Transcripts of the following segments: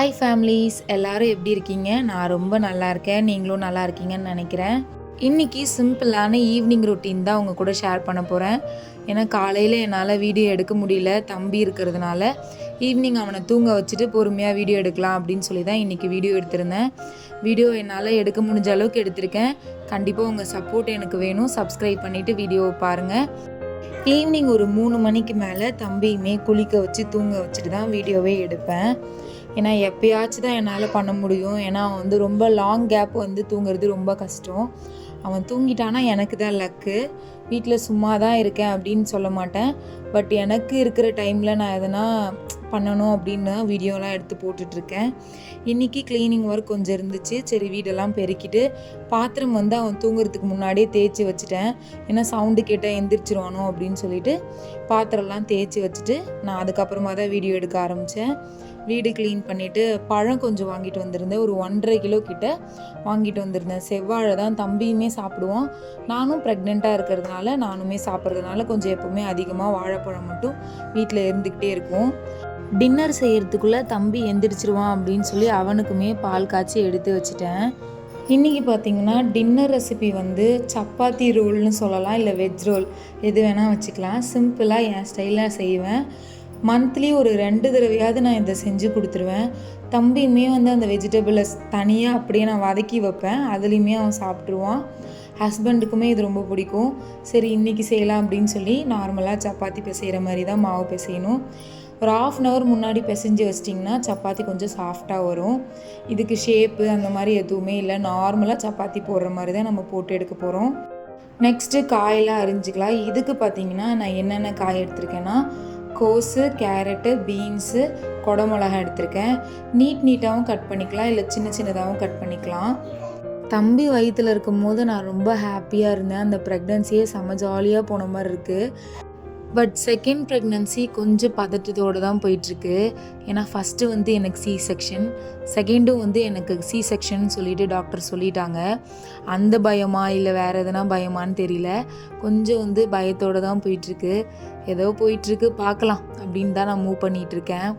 Hi families, எல்லோரும் எப்படி இருக்கீங்க? நான் ரொம்ப நல்லா இருக்கேன். நீங்களும் நல்லா இருக்கீங்கன்னு நினைக்கிறேன். இன்றைக்கி சிம்பிளான ஈவினிங் ரொட்டீன் தான் உங்கள் கூட ஷேர் பண்ண போகிறேன். ஏன்னா காலையில் என்னால் வீடியோ எடுக்க முடியல, தம்பி இருக்கிறதுனால. ஈவினிங் அவனை தூங்க வச்சுட்டு பொறுமையாக வீடியோ எடுக்கலாம் அப்படின்னு சொல்லி தான் இன்றைக்கி வீடியோ எடுத்திருந்தேன். வீடியோ என்னால் எடுக்க முடிஞ்ச அளவுக்கு எடுத்திருக்கேன். கண்டிப்பாக உங்கள் சப்போர்ட் எனக்கு வேணும். சப்ஸ்கிரைப் பண்ணிவிட்டு வீடியோவை பாருங்கள். ஈவினிங் ஒரு 3 மணிக்கு மேலே தம்பியுமே குளிக்க வச்சு தூங்க வச்சுட்டு தான் வீடியோவே எடுப்பேன். ஏன்னா எப்போயாச்சும் தான் என்னால் பண்ண முடியும். ஏன்னா அவன் ரொம்ப லாங் கேப் தூங்குறது ரொம்ப கஷ்டம். அவன் தூங்கிட்டானா எனக்கு தான் லக்கு. வீட்டில் சும்மா தான் இருக்கேன் அப்படின்னு சொல்ல மாட்டேன். பட் எனக்கு இருக்கிற டைமில் நான் எதனா பண்ணணும் அப்படின்னு வீடியோலாம் எடுத்து போட்டுட்ருக்கேன். இன்றைக்கி க்ளீனிங் ஒர்க் கொஞ்சம் இருந்துச்சு. சரி, வீடெல்லாம் பெருக்கிட்டு பாத்திரம் அவன் தூங்குறதுக்கு முன்னாடியே தேய்ச்சி வச்சுட்டேன். ஏன்னா சவுண்டு கேட்டால் எந்திரிச்சிருவானோ அப்படின்னு சொல்லிட்டு பாத்திரம்லாம் தேய்ச்சி வச்சுட்டு நான் அதுக்கப்புறமா தான் வீடியோ எடுக்க ஆரம்பித்தேன். வீடு க்ளீன் பண்ணிவிட்டு பழம் கொஞ்சம் வாங்கிட்டு வந்திருந்தேன். ஒரு 1.5 கிலோ கிட்ட வாங்கிட்டு வந்திருந்தேன். செவ்வாழை தான் தம்பியுமே சாப்பிடுவோம். நானும் ப்ரெக்னெண்ட்டாக இருக்கிறதுனால நானுமே சாப்பிட்றதுனால கொஞ்சம் எப்போவுமே அதிகமாக வாழைப்பழம் மட்டும் வீட்டில் இருந்துக்கிட்டே இருக்கும். டின்னர் செய்கிறதுக்குள்ளே தம்பி எந்திரிச்சிருவான் அப்படின்னு சொல்லி அவனுக்குமே பால் காய்ச்சி எடுத்து வச்சுட்டேன். இன்றைக்கி பார்த்திங்கன்னா டின்னர் ரெசிபி சப்பாத்தி ரோல்னு சொல்லலாம், இல்லை வெஜ் ரோல் எது வேணால் வச்சுக்கலாம். சிம்பிளாக என் ஸ்டைலாக செய்வேன். மந்த்லி ஒரு 2 தடவையாவது நான் இதை செஞ்சு கொடுத்துருவேன். தம்பியுமே அந்த வெஜிடபிளை தனியாக அப்படியே நான் வதக்கி வைப்பேன். அதுலேயுமே அவன் சாப்பிட்ருவான். ஹஸ்பண்டுக்குமே இது ரொம்ப பிடிக்கும். சரி, இன்றைக்கி செய்யலாம் அப்படின்னு சொல்லி நார்மலாக சப்பாத்தி பிசைகிற மாதிரி தான் மாவு பிசையணும். ஒரு 1/2 hour முன்னாடி பிசைஞ்சு வச்சிட்டிங்கன்னா சப்பாத்தி கொஞ்சம் சாஃப்டாக வரும். இதுக்கு ஷேப்பு அந்த மாதிரி எதுவுமே இல்லை. நார்மலாக சப்பாத்தி போடுற மாதிரி தான் நம்ம போட்டு எடுக்க போகிறோம். நெக்ஸ்ட்டு காயெல்லாம் அரிஞ்சிக்கலாம். இதுக்கு பார்த்திங்கன்னா நான் என்னென்ன காய் எடுத்திருக்கேன்னா கோஸு, கேரட்டு, பீன்ஸு, கொடமிளகா எடுத்திருக்கேன். நீட்டாகவும் கட் பண்ணிக்கலாம், இல்லை சின்னதாகவும் கட் பண்ணிக்கலாம். தம்பி வயிற்றில் இருக்கும் போது நான் ரொம்ப ஹாப்பியாக இருந்தேன். அந்த ப்ரெக்னன்சியே செம்ம ஜாலியாக போன மாதிரி இருக்குது. பட் செகண்ட் ப்ரெக்னன்சி கொஞ்சம் பதட்டத்தோடு தான் போயிட்டுருக்கு. ஏன்னா ஃபஸ்ட்டு எனக்கு சி செக்ஷன், செகண்டும் எனக்கு சி செக்ஷன் சொல்லிட்டு டாக்டர் சொல்லிட்டாங்க. அந்த பயமா இல்லை வேறு எதனா பயமானு தெரியல. கொஞ்சம் பயத்தோடு தான் போயிட்டுருக்கு. ஏதோ போயிட்டுருக்கு, பார்க்கலாம் அப்படின்னு தான் நான் மூவ் பண்ணிகிட்ருக்கேன்.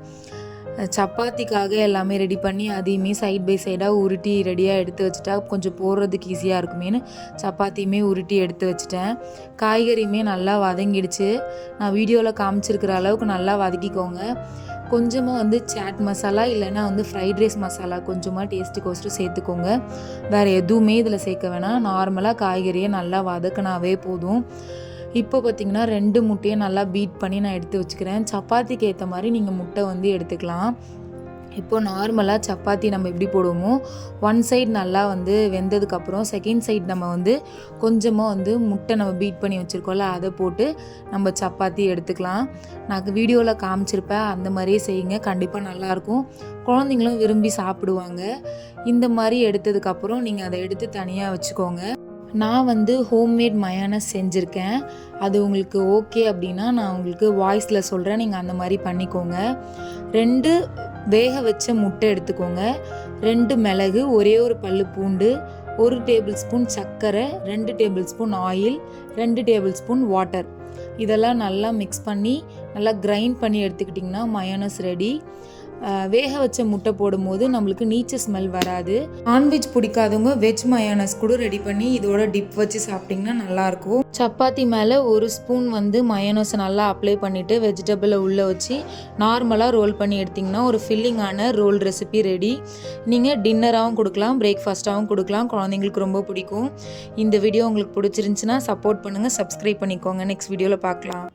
சப்பாத்திக்காக எல்லாமே ரெடி பண்ணி அதையுமே சைட் பை சைடாக உருட்டி ரெடியாக எடுத்து வச்சுட்டா கொஞ்சம் போடுறதுக்கு ஈஸியாக இருக்குமேனு சப்பாத்தியுமே உருட்டி எடுத்து வச்சுட்டேன். காய்கறியுமே நல்லா வதங்கிடுச்சு. நான் வீடியோவில் காமிச்சிருக்கிற அளவுக்கு நல்லா வதக்கிக்கோங்க. கொஞ்சமாக சாட் மசாலா இல்லைன்னா ஃப்ரைட் ரைஸ் மசாலா கொஞ்சமாக டேஸ்ட்டுக்கோசரம் சேர்த்துக்கோங்க. வேறு எதுவுமே இதில் சேர்க்க வேணாம். நார்மலாக காய்கறியை நல்லா வதக்கினாவே போதும். இப்போ பார்த்திங்கன்னா 2 முட்டையை நல்லா பீட் பண்ணி நான் எடுத்து வச்சுக்கிறேன். சப்பாத்திக்கு ஏற்ற மாதிரி நீங்கள் முட்டை எடுத்துக்கலாம். இப்போது நார்மலாக சப்பாத்தி நம்ம எப்படி போடுவோமோ, 1 சைடு நல்லா வெந்ததுக்கப்புறம் செகண்ட் சைடு நம்ம கொஞ்சமாக முட்டை நம்ம பீட் பண்ணி வச்சுருக்கோம்ல, அதை போட்டு நம்ம சப்பாத்தி எடுத்துக்கலாம். நான் வீடியோவில் காமிச்சிருப்பேன், அந்த மாதிரியே செய்யுங்க. கண்டிப்பாக நல்லாயிருக்கும். குழந்தைங்களும் விரும்பி சாப்பிடுவாங்க. இந்த மாதிரி எடுத்ததுக்கப்புறம் நீங்கள் அதை எடுத்து தனியாக வச்சுக்கோங்க. நான் ஹோம்மேட் மயோனைஸ் செஞ்சுருக்கேன். அது உங்களுக்கு ஓகே அப்படின்னா நான் உங்களுக்கு வாய்ஸில் சொல்கிறேன், நீங்கள் அந்த மாதிரி பண்ணிக்கோங்க. 2 வேக வச்ச முட்டை எடுத்துக்கோங்க, 2 மிளகு, ஒரே ஒரு பல்லு பூண்டு, 1 டேபிள் ஸ்பூன் சர்க்கரை, 2 table spoon oil, 2 table spoon water. இதெல்லாம் நல்லா மிக்ஸ் பண்ணி நல்லா கிரைண்ட் பண்ணி எடுத்துக்கிட்டிங்கன்னா மயோனைஸ் ரெடி. வேக வச்ச முட்டை போடும்போது நம்மளுக்கு நீச்ச ஸ்மெல் வராது. நான்வெஜ் பிடிக்காதவங்க வெஜ் மயோனைஸ் கூட ரெடி பண்ணி இதோட டிப் வச்சு சாப்பிட்டிங்கன்னா நல்லாயிருக்கும். சப்பாத்தி மேலே 1 ஸ்பூன் மயோனைஸை நல்லா அப்ளை பண்ணிவிட்டு வெஜிடபிளை உள்ளே வச்சு நார்மலாக ரோல் பண்ணி எடுத்திங்கன்னா ஒரு ஃபில்லிங்கான ரோல் ரெசிபி ரெடி. நீங்கள் டின்னராகவும் கொடுக்கலாம், பிரேக்ஃபாஸ்ட்டாகவும் கொடுக்கலாம். குழந்தைங்களுக்கு ரொம்ப பிடிக்கும். இந்த வீடியோ உங்களுக்கு பிடிச்சிருந்துச்சின்னா சப்போர்ட் பண்ணுங்கள், சப்ஸ்கிரைப் பண்ணிக்கோங்க. நெக்ஸ்ட் வீடியோவில் பார்க்கலாம்.